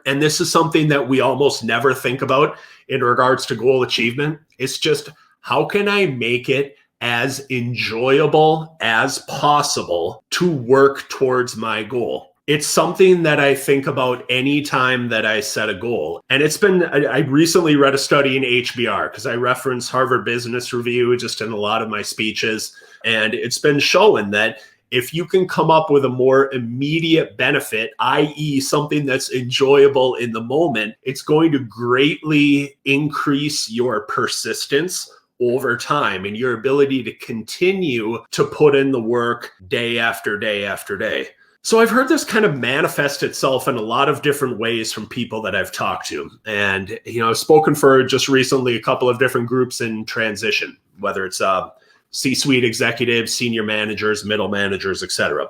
And this is something that we almost never think about in regards to goal achievement. It's just, how can I make it as enjoyable as possible to work towards my goal? It's something that I think about anytime that I set a goal. And I recently read a study in HBR because I reference Harvard Business Review just in a lot of my speeches. And it's been shown that if you can come up with a more immediate benefit, i.e. something that's enjoyable in the moment, it's going to greatly increase your persistence over time and your ability to continue to put in the work day after day after day. So I've heard this kind of manifest itself in a lot of different ways from people that I've talked to. And, I've spoken for just recently a couple of different groups in transition, whether it's C-suite executives, senior managers, middle managers, etc.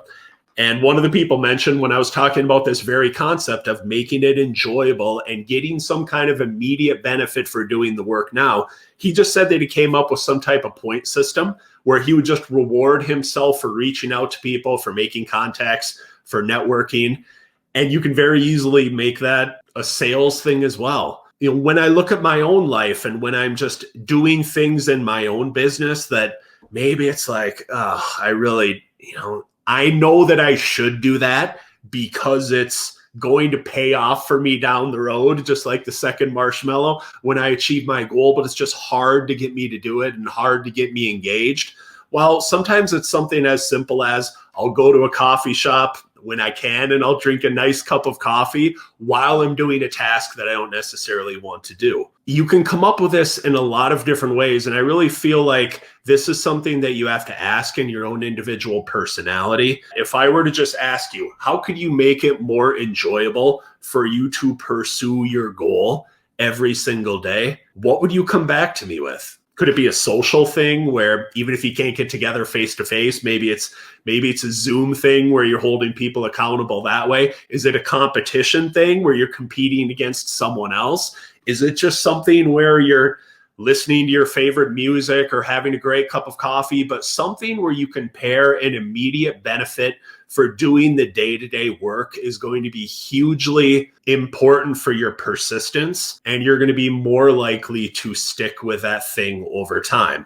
And one of the people mentioned when I was talking about this very concept of making it enjoyable and getting some kind of immediate benefit for doing the work now, he just said that he came up with some type of point system where he would just reward himself for reaching out to people, for making contacts, for networking. And you can very easily make that a sales thing as well. When I look at my own life and when I'm just doing things in my own business that maybe it's like, I really, I know that I should do that because it's going to pay off for me down the road, just like the second marshmallow when I achieve my goal, but it's just hard to get me to do it and hard to get me engaged. Well, sometimes it's something as simple as I'll go to a coffee shop when I can and I'll drink a nice cup of coffee while I'm doing a task that I don't necessarily want to do. You can come up with this in a lot of different ways. And I really feel like this is something that you have to ask in your own individual personality. If I were to just ask you, how could you make it more enjoyable for you to pursue your goal every single day? What would you come back to me with? Could it be a social thing where even if you can't get together face to face, maybe it's a Zoom thing where you're holding people accountable that way? Is it a competition thing where you're competing against someone else? Is it just something where you're listening to your favorite music or having a great cup of coffee, but something where you can pair an immediate benefit for doing the day-to-day work is going to be hugely important for your persistence, and you're going to be more likely to stick with that thing over time.